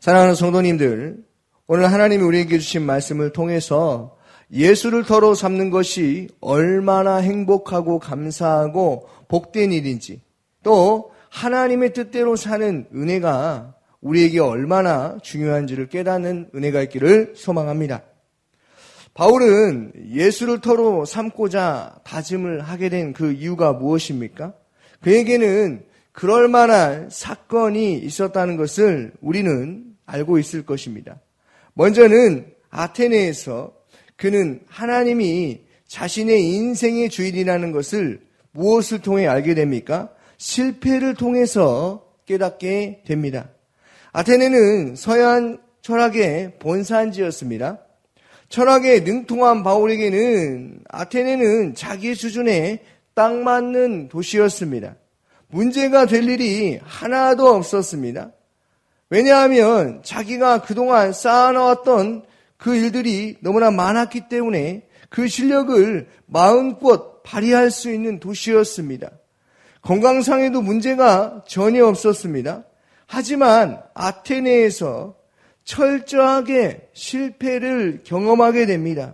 사랑하는 성도님들, 오늘 하나님이 우리에게 주신 말씀을 통해서 예수를 터로 삼는 것이 얼마나 행복하고 감사하고 복된 일인지, 또 하나님의 뜻대로 사는 은혜가 우리에게 얼마나 중요한지를 깨닫는 은혜가 있기를 소망합니다. 바울은 예수를 터로 삼고자 다짐을 하게 된 그 이유가 무엇입니까? 그에게는 그럴 만한 사건이 있었다는 것을 우리는 알고 있을 것입니다. 먼저는 아테네에서 그는 하나님이 자신의 인생의 주인이라는 것을 무엇을 통해 알게 됩니까? 실패를 통해서 깨닫게 됩니다. 아테네는 서양 철학의 본산지였습니다. 철학에 능통한 바울에게는 아테네는 자기 수준에 딱 맞는 도시였습니다. 문제가 될 일이 하나도 없었습니다. 왜냐하면 자기가 그동안 쌓아놓았던 그 일들이 너무나 많았기 때문에 그 실력을 마음껏 발휘할 수 있는 도시였습니다. 건강상에도 문제가 전혀 없었습니다. 하지만 아테네에서 철저하게 실패를 경험하게 됩니다.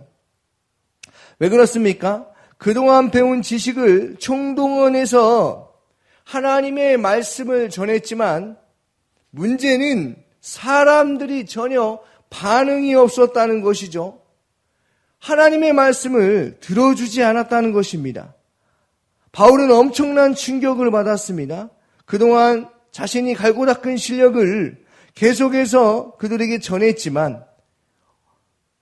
왜 그렇습니까? 그동안 배운 지식을 총동원해서 하나님의 말씀을 전했지만 문제는 사람들이 전혀 반응이 없었다는 것이죠. 하나님의 말씀을 들어주지 않았다는 것입니다. 바울은 엄청난 충격을 받았습니다. 그동안 자신이 갈고 닦은 실력을 계속해서 그들에게 전했지만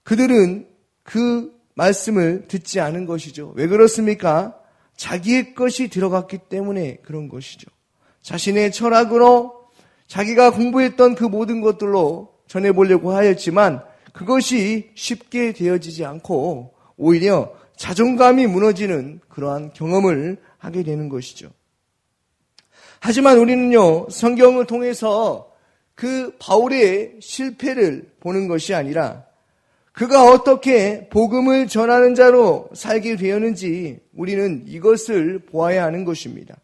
그들은 그 말씀을 듣지 않은 것이죠. 왜 그렇습니까? 자기의 것이 들어갔기 때문에 그런 것이죠. 자신의 철학으로 자기가 공부했던 그 모든 것들로 전해보려고 하였지만 그것이 쉽게 되어지지 않고 오히려 자존감이 무너지는 그러한 경험을 하게 되는 것이죠. 하지만 우리는요, 성경을 통해서 그 바울의 실패를 보는 것이 아니라 그가 어떻게 복음을 전하는 자로 살게 되었는지 우리는 이것을 보아야 하는 것입니다.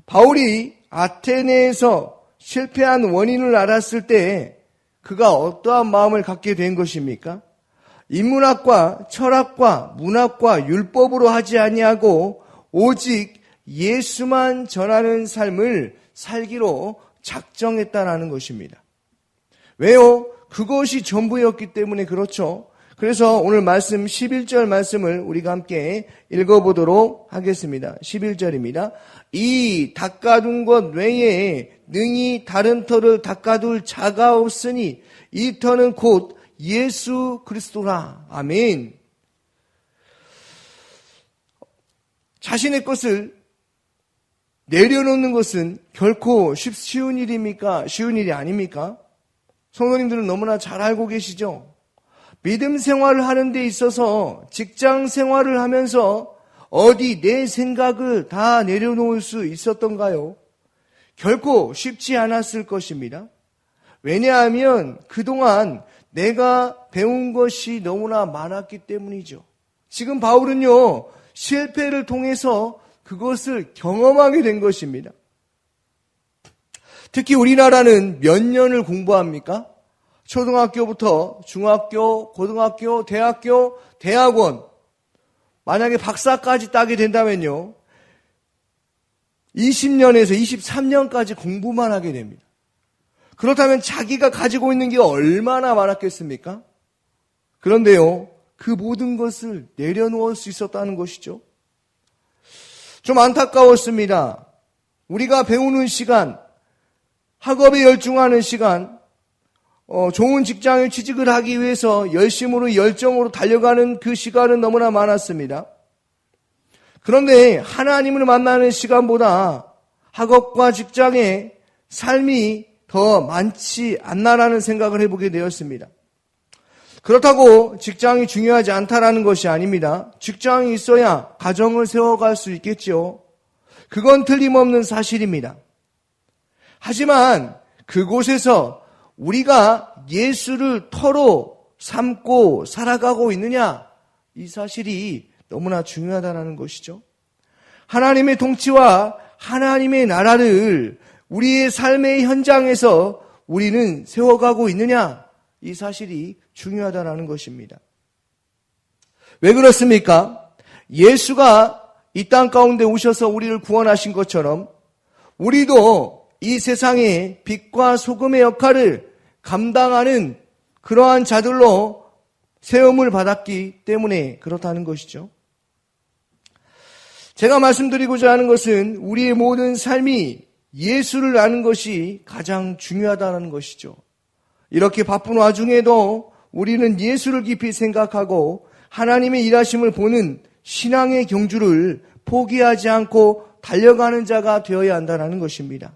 바울이 아테네에서 실패한 원인을 알았을 때 그가 어떠한 마음을 갖게 된 것입니까? 인문학과 철학과 문학과 율법으로 하지 아니하고 오직 예수만 전하는 삶을 살기로 작정했다라는 것입니다. 왜요? 그것이 전부였기 때문에 그렇죠. 그래서 오늘 말씀 11절 말씀을 우리가 함께 읽어보도록 하겠습니다. 11절입니다. 이 닦아둔 것 외에 능히 다른 터를 닦아둘 자가 없으니 이 터는 곧 예수 그리스도라. 아멘. 자신의 것을 내려놓는 것은 결코 쉬운 일입니까? 쉬운 일이 아닙니까? 성도님들은 너무나 잘 알고 계시죠? 믿음 생활을 하는 데 있어서 직장 생활을 하면서 어디 내 생각을 다 내려놓을 수 있었던가요? 결코 쉽지 않았을 것입니다. 왜냐하면 그동안 내가 배운 것이 너무나 많았기 때문이죠. 지금 바울은요, 실패를 통해서 그것을 경험하게 된 것입니다. 특히 우리나라는 몇 년을 공부합니까? 초등학교부터 중학교, 고등학교, 대학교, 대학원. 만약에 박사까지 따게 된다면요, 20년에서 23년까지 공부만 하게 됩니다. 그렇다면 자기가 가지고 있는 게 얼마나 많았겠습니까? 그런데요, 그 모든 것을 내려놓을 수 있었다는 것이죠. 좀 안타까웠습니다. 우리가 배우는 시간, 학업에 열중하는 시간, 좋은 직장에 취직을 하기 위해서 열심으로 열정으로 달려가는 그 시간은 너무나 많았습니다. 그런데 하나님을 만나는 시간보다 학업과 직장의 삶이 더 많지 않나라는 생각을 해보게 되었습니다. 그렇다고 직장이 중요하지 않다라는 것이 아닙니다. 직장이 있어야 가정을 세워갈 수 있겠죠. 그건 틀림없는 사실입니다. 하지만 그곳에서 우리가 예수를 터로 삼고 살아가고 있느냐, 이 사실이 너무나 중요하다는 것이죠. 하나님의 통치와 하나님의 나라를 우리의 삶의 현장에서 우리는 세워가고 있느냐? 이 사실이 중요하다는 것입니다. 왜 그렇습니까? 예수가 이 땅 가운데 오셔서 우리를 구원하신 것처럼 우리도 이 세상의 빛과 소금의 역할을 감당하는 그러한 자들로 세움을 받았기 때문에 그렇다는 것이죠. 제가 말씀드리고자 하는 것은 우리의 모든 삶이 예수를 아는 것이 가장 중요하다는 것이죠. 이렇게 바쁜 와중에도 우리는 예수를 깊이 생각하고 하나님의 일하심을 보는 신앙의 경주를 포기하지 않고 달려가는 자가 되어야 한다는 것입니다.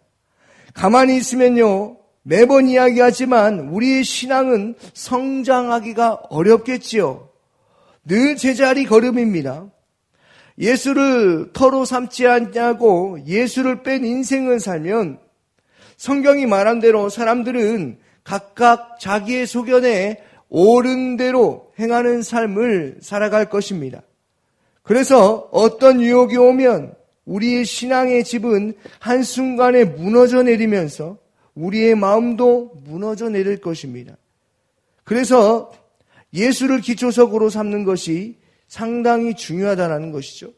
가만히 있으면요, 매번 이야기하지만 우리의 신앙은 성장하기가 어렵겠지요. 늘 제자리 걸음입니다. 예수를 터로 삼지 않냐고 예수를 뺀 인생을 살면 성경이 말한 대로 사람들은 각각 자기의 소견에 옳은 대로 행하는 삶을 살아갈 것입니다. 그래서 어떤 유혹이 오면 우리의 신앙의 집은 한순간에 무너져 내리면서 우리의 마음도 무너져 내릴 것입니다. 그래서 예수를 기초석으로 삼는 것이 상당히 중요하다는 것이죠.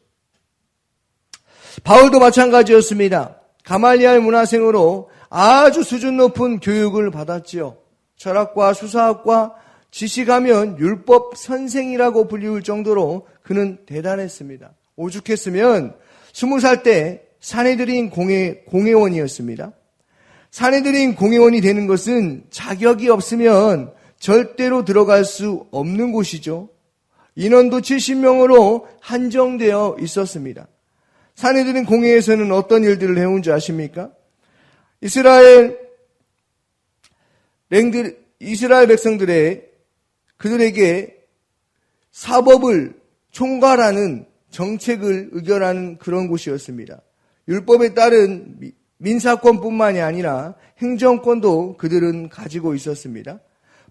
바울도 마찬가지였습니다. 가말리알 문화생으로 아주 수준 높은 교육을 받았지요. 철학과 수사학과 지식하면 율법 선생이라고 불리울 정도로 그는 대단했습니다. 오죽했으면 20살 때 사내들인 공회원이었습니다. 사내들인 공회원이 되는 것은 자격이 없으면 절대로 들어갈 수 없는 곳이죠. 인원도 70명으로 한정되어 있었습니다. 사내들인 공회에서는 어떤 일들을 해온 줄 아십니까? 이스라엘 그들에게 사법을 총괄하는 정책을 의결하는 그런 곳이었습니다. 율법에 따른 민사권뿐만이 아니라 행정권도 그들은 가지고 있었습니다.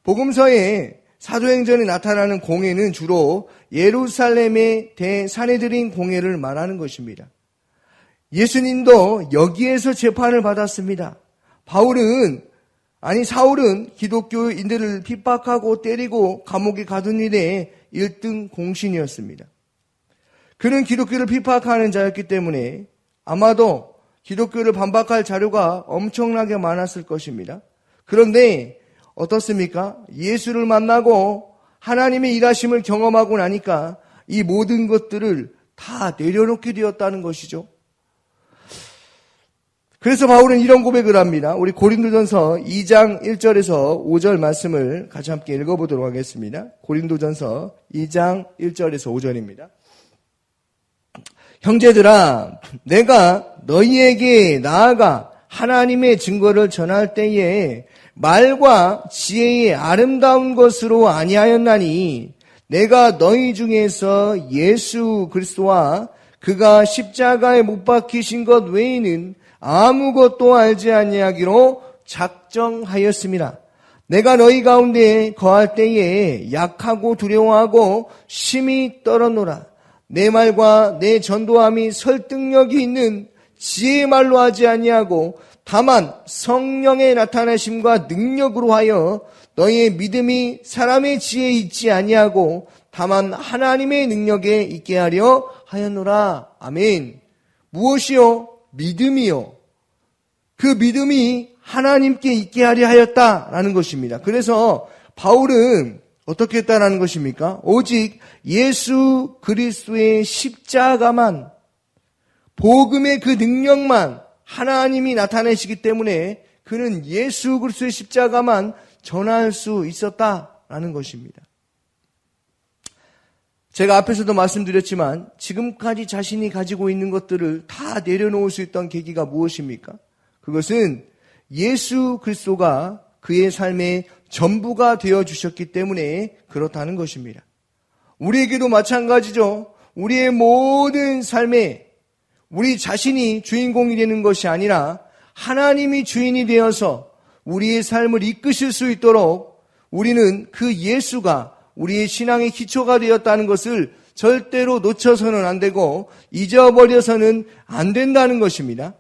복음서에 사도행전에 나타나는 공회는 주로 예루살렘의 대사내들인 공회를 말하는 것입니다. 예수님도 여기에서 재판을 받았습니다. 사울은 기독교인들을 핍박하고 때리고 감옥에 가둔 일에 1등 공신이었습니다. 그는 기독교를 핍박하는 자였기 때문에 아마도 기독교를 반박할 자료가 엄청나게 많았을 것입니다. 그런데 어떻습니까? 예수를 만나고 하나님의 일하심을 경험하고 나니까 이 모든 것들을 다 내려놓게 되었다는 것이죠. 그래서 바울은 이런 고백을 합니다. 우리 고린도전서 2장 1절에서 5절 말씀을 같이 함께 읽어보도록 하겠습니다. 고린도전서 2장 1절에서 5절입니다. 형제들아, 내가 너희에게 나아가 하나님의 증거를 전할 때에 말과 지혜의 아름다운 것으로 아니하였나니 내가 너희 중에서 예수 그리스도와 그가 십자가에 못 박히신 것 외에는 아무것도 알지 아니하기로 작정하였습니다. 내가 너희 가운데 거할 때에 약하고 두려워하고 심히 떨었노라. 내 말과 내 전도함이 설득력이 있는 지혜의 말로 하지 아니하고 다만 성령의 나타나심과 능력으로 하여 너희의 믿음이 사람의 지혜에 있지 아니하고 다만 하나님의 능력에 있게 하려 하였노라. 아멘. 무엇이요? 믿음이요. 그 믿음이 하나님께 있게 하려 하였다라는 것입니다. 그래서 바울은 어떻게 했다라는 것입니까? 오직 예수 그리스도의 십자가만, 복음의 그 능력만 하나님이 나타내시기 때문에 그는 예수 그리스도의 십자가만 전할 수 있었다라는 것입니다. 제가 앞에서도 말씀드렸지만 지금까지 자신이 가지고 있는 것들을 다 내려놓을 수 있던 계기가 무엇입니까? 그것은 예수 그리스도가 그의 삶의 전부가 되어주셨기 때문에 그렇다는 것입니다. 우리에게도 마찬가지죠. 우리의 모든 삶에 우리 자신이 주인공이 되는 것이 아니라 하나님이 주인이 되어서 우리의 삶을 이끄실 수 있도록 우리는 그 예수가 우리의 신앙의 기초가 되었다는 것을 절대로 놓쳐서는 안 되고 잊어버려서는 안 된다는 것입니다.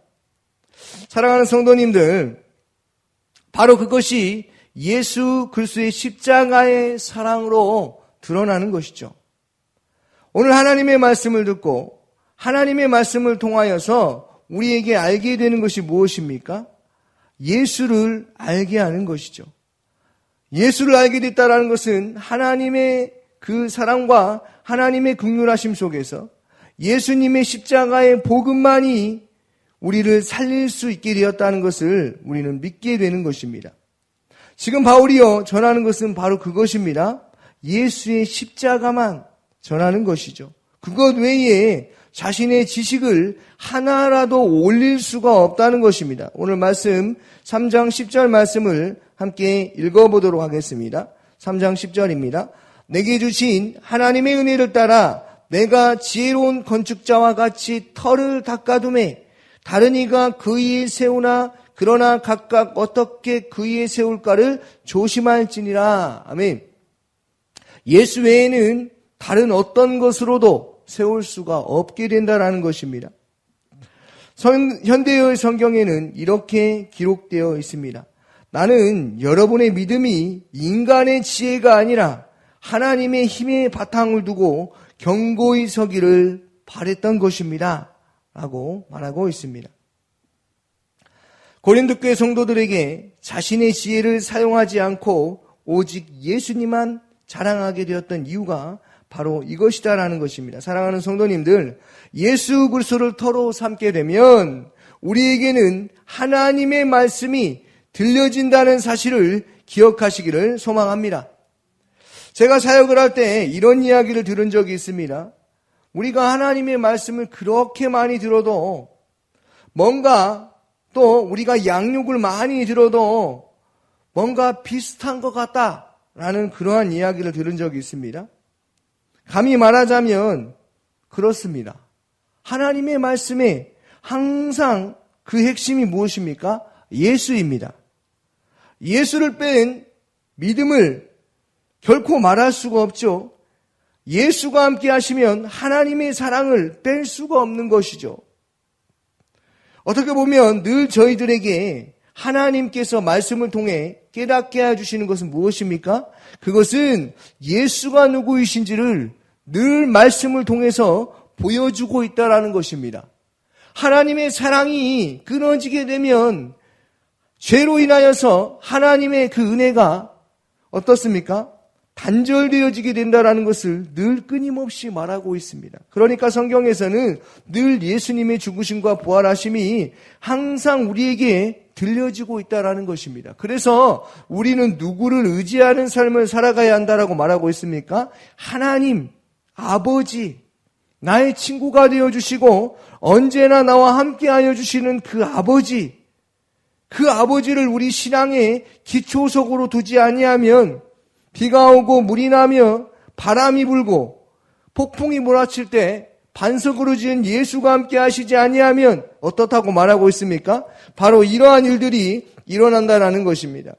사랑하는 성도님들, 바로 그것이 예수 그리스도의 십자가의 사랑으로 드러나는 것이죠. 오늘 하나님의 말씀을 듣고 하나님의 말씀을 통하여서 우리에게 알게 되는 것이 무엇입니까? 예수를 알게 하는 것이죠. 예수를 알게 됐다는 것은 하나님의 그 사랑과 하나님의 긍휼하심 속에서 예수님의 십자가의 복음만이 우리를 살릴 수 있게 되었다는 것을 우리는 믿게 되는 것입니다. 지금 바울이요 전하는 것은 바로 그것입니다. 예수의 십자가만 전하는 것이죠. 그것 외에 자신의 지식을 하나라도 올릴 수가 없다는 것입니다. 오늘 말씀 3장 10절 말씀을 함께 읽어보도록 하겠습니다. 3장 10절입니다. 내게 주신 하나님의 은혜를 따라 내가 지혜로운 건축자와 같이 터를 닦아두매 다른 이가 그 위에 세우나 그러나 각각 어떻게 그 위에 세울까를 조심할지니라. 아멘. 예수 외에는 다른 어떤 것으로도 세울 수가 없게 된다는 것입니다. 현대의 성경에는 이렇게 기록되어 있습니다. 나는 여러분의 믿음이 인간의 지혜가 아니라 하나님의 힘의 바탕을 두고 견고히 서기를 바랬던 것입니다. 라고 말하고 있습니다. 고린도 교회 성도들에게 자신의 지혜를 사용하지 않고 오직 예수님만 자랑하게 되었던 이유가 바로 이것이다라는 것입니다. 사랑하는 성도님들, 예수 그리스도를 터로 삼게 되면 우리에게는 하나님의 말씀이 들려진다는 사실을 기억하시기를 소망합니다. 제가 사역을 할 때 이런 이야기를 들은 적이 있습니다. 우리가 하나님의 말씀을 그렇게 많이 들어도 뭔가 또 우리가 양육을 많이 들어도 뭔가 비슷한 것 같다라는 그러한 이야기를 들은 적이 있습니다. 감히 말하자면 그렇습니다. 하나님의 말씀에 항상 그 핵심이 무엇입니까? 예수입니다. 예수를 뺀 믿음을 결코 말할 수가 없죠. 예수가 함께 하시면 하나님의 사랑을 뺄 수가 없는 것이죠. 어떻게 보면 늘 저희들에게 하나님께서 말씀을 통해 깨닫게 해주시는 것은 무엇입니까? 그것은 예수가 누구이신지를 늘 말씀을 통해서 보여주고 있다는 것입니다. 하나님의 사랑이 끊어지게 되면 죄로 인하여서 하나님의 그 은혜가 어떻습니까? 단절되어지게 된다는 것을 늘 끊임없이 말하고 있습니다. 그러니까 성경에서는 늘 예수님의 죽으심과 부활하심이 항상 우리에게 들려지고 있다는 것입니다. 그래서 우리는 누구를 의지하는 삶을 살아가야 한다라고 말하고 있습니까? 하나님, 아버지, 나의 친구가 되어주시고 언제나 나와 함께하여 주시는 그 아버지를 우리 신앙의 기초석으로 두지 아니하면 비가 오고 물이 나며 바람이 불고 폭풍이 몰아칠 때 반석으로 지은 예수가 함께 하시지 아니하면 어떻다고 말하고 있습니까? 바로 이러한 일들이 일어난다는 것입니다.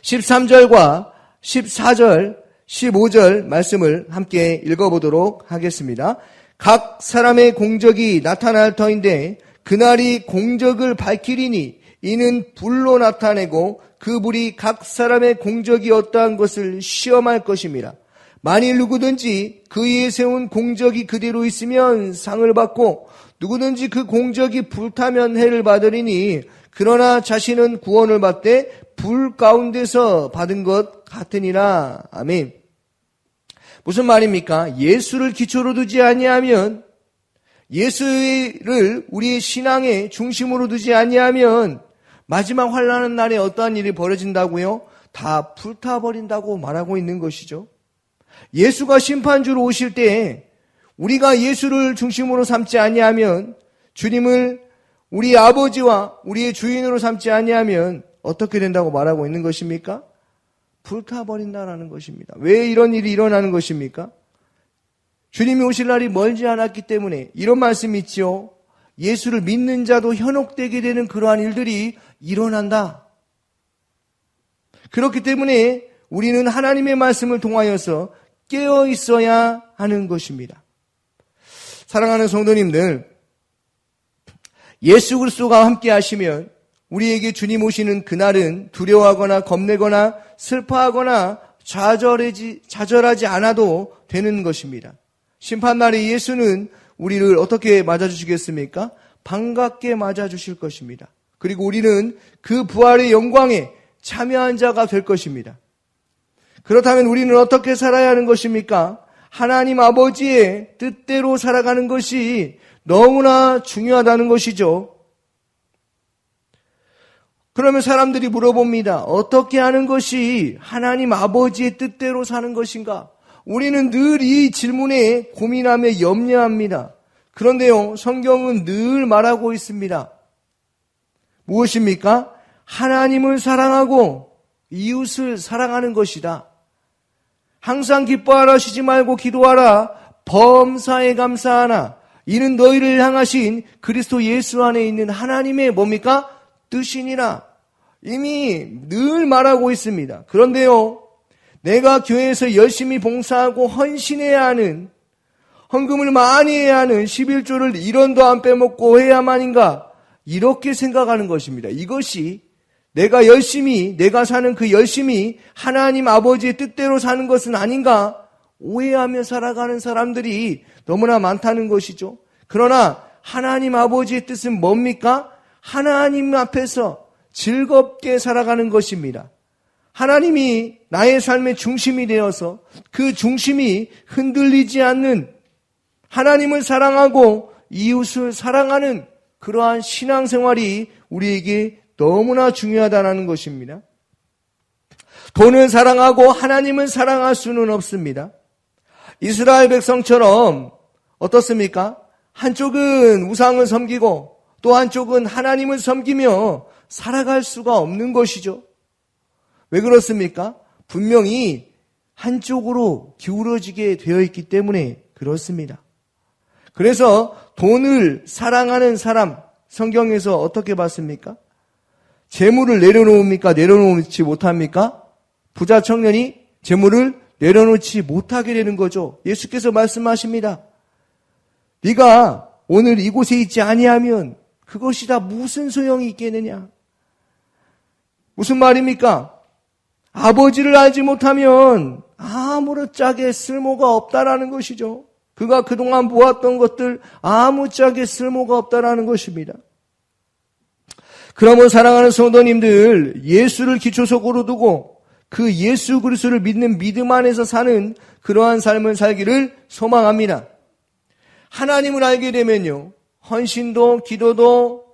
13절과 14절, 15절 말씀을 함께 읽어보도록 하겠습니다. 각 사람의 공적이 나타날 터인데 그날이 공적을 밝히리니 이는 불로 나타내고 그 불이 각 사람의 공적이 어떠한 것을 시험할 것입니다. 만일 누구든지 그 위에 세운 공적이 그대로 있으면 상을 받고 누구든지 그 공적이 불타면 해를 받으리니 그러나 자신은 구원을 받되 불 가운데서 받은 것 같으니라. 아멘. 무슨 말입니까? 예수를 기초로 두지 아니하면, 예수를 우리의 신앙의 중심으로 두지 아니하면 마지막 환난의 날에 어떠한 일이 벌어진다고요? 다 불타버린다고 말하고 있는 것이죠. 예수가 심판주로 오실 때 우리가 예수를 중심으로 삼지 아니하면, 주님을 우리 아버지와 우리의 주인으로 삼지 아니하면 어떻게 된다고 말하고 있는 것입니까? 불타버린다라는 것입니다. 왜 이런 일이 일어나는 것입니까? 주님이 오실 날이 멀지 않았기 때문에 이런 말씀이 있지요. 예수를 믿는 자도 현혹되게 되는 그러한 일들이 일어난다. 그렇기 때문에 우리는 하나님의 말씀을 통하여서 깨어 있어야 하는 것입니다. 사랑하는 성도님들, 예수 그리스도가 함께 하시면 우리에게 주님 오시는 그날은 두려워하거나 겁내거나 슬퍼하거나 좌절하지 않아도 되는 것입니다. 심판날에 예수는 우리를 어떻게 맞아주시겠습니까? 반갑게 맞아주실 것입니다. 그리고 우리는 그 부활의 영광에 참여한 자가 될 것입니다. 그렇다면 우리는 어떻게 살아야 하는 것입니까? 하나님 아버지의 뜻대로 살아가는 것이 너무나 중요하다는 것이죠. 그러면 사람들이 물어봅니다. 어떻게 하는 것이 하나님 아버지의 뜻대로 사는 것인가? 우리는 늘 이 질문에 고민하며 염려합니다. 그런데요, 성경은 늘 말하고 있습니다. 무엇입니까? 하나님을 사랑하고 이웃을 사랑하는 것이다. 항상 기뻐하라, 쉬지 말고 기도하라, 범사에 감사하나. 이는 너희를 향하신 그리스도 예수 안에 있는 하나님의 뭡니까? 뜻이니라. 이미 늘 말하고 있습니다. 그런데요, 내가 교회에서 열심히 봉사하고 헌신해야 하는, 헌금을 많이 해야 하는 11조를 1원도 안 빼먹고 해야만인가? 이렇게 생각하는 것입니다. 이것이 내가 사는 그 열심이 하나님 아버지의 뜻대로 사는 것은 아닌가? 오해하며 살아가는 사람들이 너무나 많다는 것이죠. 그러나 하나님 아버지의 뜻은 뭡니까? 하나님 앞에서 즐겁게 살아가는 것입니다. 하나님이 나의 삶의 중심이 되어서 그 중심이 흔들리지 않는, 하나님을 사랑하고 이웃을 사랑하는 그러한 신앙생활이 우리에게 너무나 중요하다는 것입니다. 돈을 사랑하고 하나님을 사랑할 수는 없습니다. 이스라엘 백성처럼 어떻습니까? 한쪽은 우상을 섬기고 또 한쪽은 하나님을 섬기며 살아갈 수가 없는 것이죠. 왜 그렇습니까? 분명히 한쪽으로 기울어지게 되어 있기 때문에 그렇습니다. 그래서 돈을 사랑하는 사람, 성경에서 어떻게 봤습니까? 재물을 내려놓습니까? 내려놓지 못합니까? 부자 청년이 재물을 내려놓지 못하게 되는 거죠. 예수께서 말씀하십니다. 네가 오늘 이곳에 있지 아니하면 그것이 다 무슨 소용이 있겠느냐? 무슨 말입니까? 아버지를 알지 못하면 아무짝에 쓸모가 없다라는 것이죠. 그가 그동안 모았던 것들 아무짝에 쓸모가 없다라는 것입니다. 그러면 사랑하는 성도님들, 예수를 기초석으로 두고 그 예수 그리스도를 믿는 믿음 안에서 사는 그러한 삶을 살기를 소망합니다. 하나님을 알게 되면요, 헌신도 기도도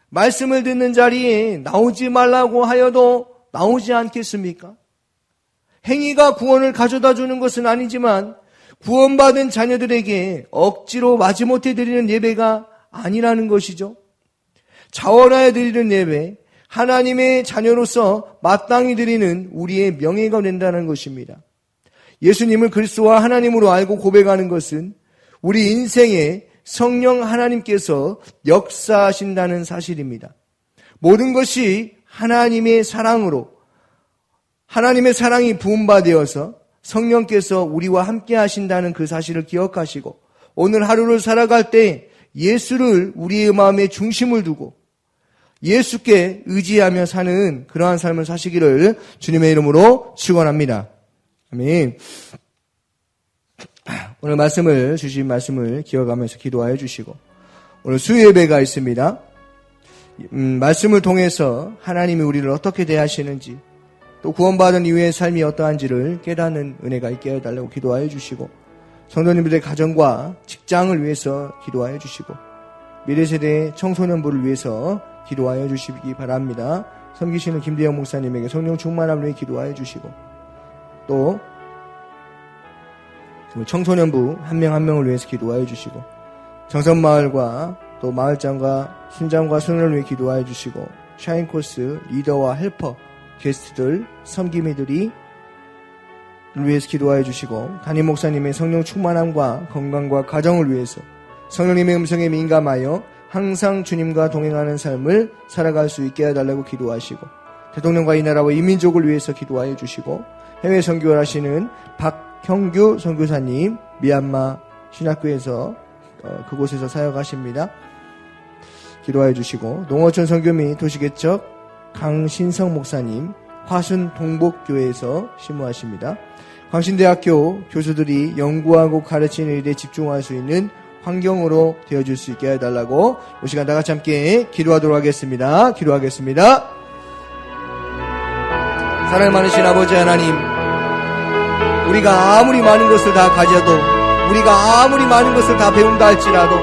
말씀을 듣는 자리에 나오지 말라고 하여도 나오지 않겠습니까? 행위가 구원을 가져다 주는 것은 아니지만 구원받은 자녀들에게 억지로 마지못해 드리는 예배가 아니라는 것이죠. 자원하여 드리는 예배, 하나님의 자녀로서 마땅히 드리는 우리의 명예가 된다는 것입니다. 예수님을 그리스도와 하나님으로 알고 고백하는 것은 우리 인생에 성령 하나님께서 역사하신다는 사실입니다. 모든 것이 하나님의 사랑으로, 하나님의 사랑이 부음받아서 성령께서 우리와 함께 하신다는 그 사실을 기억하시고 오늘 하루를 살아갈 때 예수를 우리의 마음의 중심을 두고 예수께 의지하며 사는 그러한 삶을 사시기를 주님의 이름으로 축원합니다. 아멘. 오늘 주신 말씀을 기억하면서 기도하여 주시고, 오늘 수요예배가 있습니다. 말씀을 통해서 하나님이 우리를 어떻게 대하시는지, 또 구원받은 이후의 삶이 어떠한지를 깨닫는 은혜가 있게 해달라고 기도하여 주시고, 성도님들의 가정과 직장을 위해서 기도하여 주시고, 미래세대의 청소년부를 위해서 기도하여 주시기 바랍니다. 섬기시는 김대영 목사님에게 성령 충만함을 위해 기도하여 주시고, 또 청소년부 한 명 한 명을 위해서 기도하여 주시고, 정선마을과 또 마을장과 순장과 순을 위해 기도하여 주시고, 샤인코스 리더와 헬퍼 게스트들 섬김이들이 위해서 기도하여 주시고, 담임 목사님의 성령 충만함과 건강과 가정을 위해서 성령님의 음성에 민감하여 항상 주님과 동행하는 삶을 살아갈 수 있게 해달라고 기도하시고, 대통령과 이 나라와 이 민족을 위해서 기도하여 주시고, 해외 선교를 하시는 박형규 선교사님, 미얀마 신학교에서 그곳에서 사역하십니다. 기도하여 주시고, 농어촌 선교 및 도시개척 강신성 목사님, 화순 동복교회에서 심무하십니다. 광신대학교 교수들이 연구하고 가르치는 일에 집중할 수 있는 환경으로 되어줄 수 있게 해달라고 이 시간 다 같이 함께 기도하도록 하겠습니다. 기도하겠습니다. 사랑 많으신 아버지 하나님, 우리가 아무리 많은 것을 다 가져도, 우리가 아무리 많은 것을 다 배운다 할지라도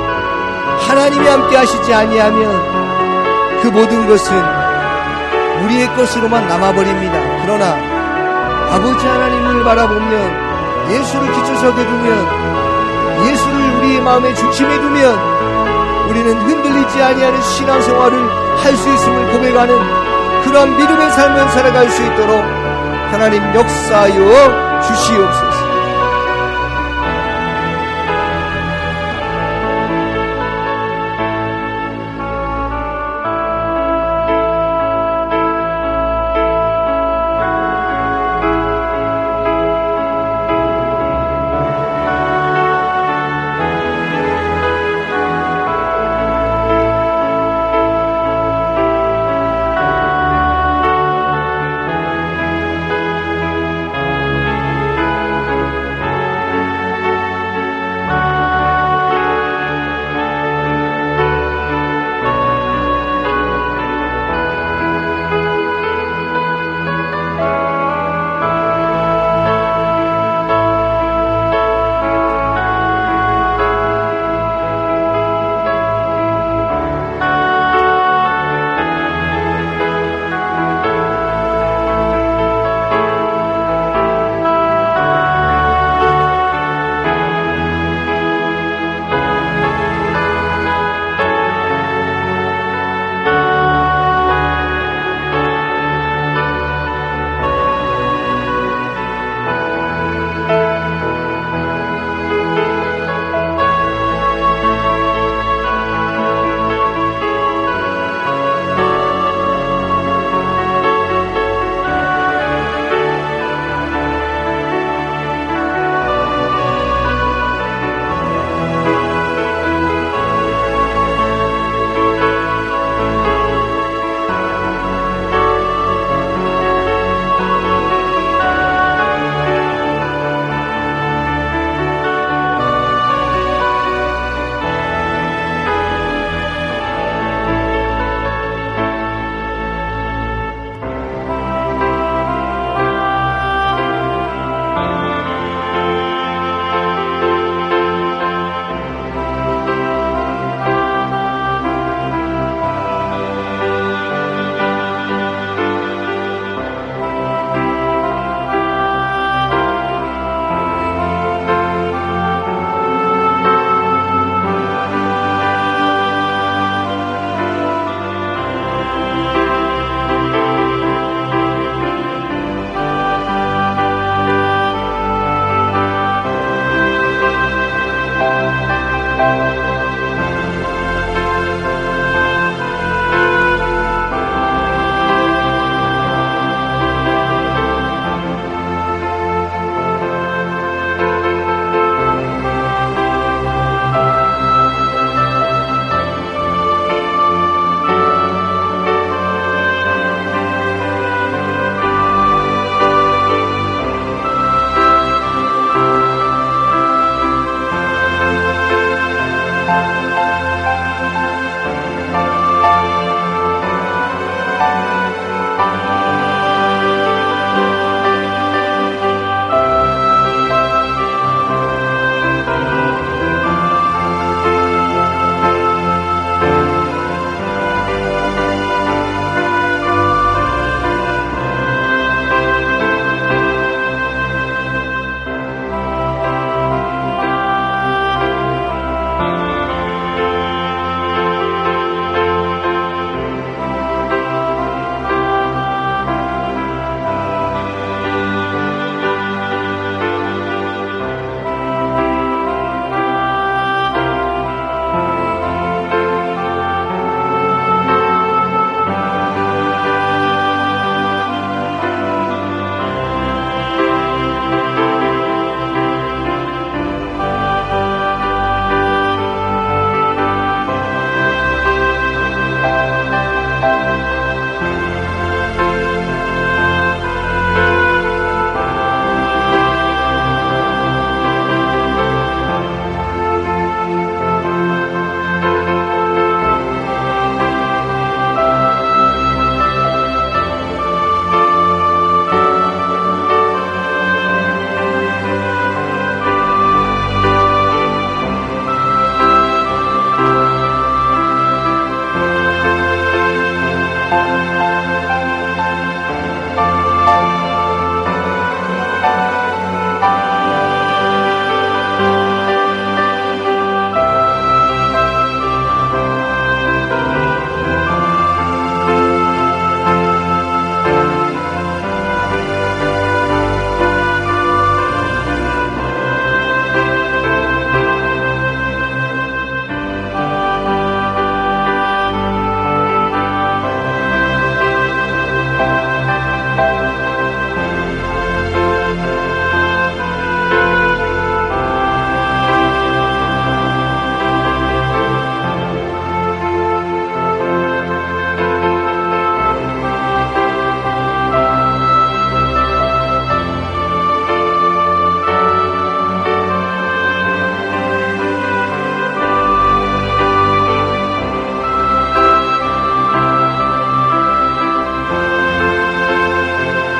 하나님이 함께 하시지 아니하면 그 모든 것은 우리의 것으로만 남아버립니다. 그러나 아버지 하나님을 바라보면, 예수를 기초석에 두면, 예수를 우리의 마음의 중심에 두면 우리는 흔들리지 아니하는 신앙생활을 할 수 있음을 고백하는 그러한 믿음의 삶을 살아갈 수 있도록 하나님 역사하여 주시옵소서.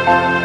감사합니다.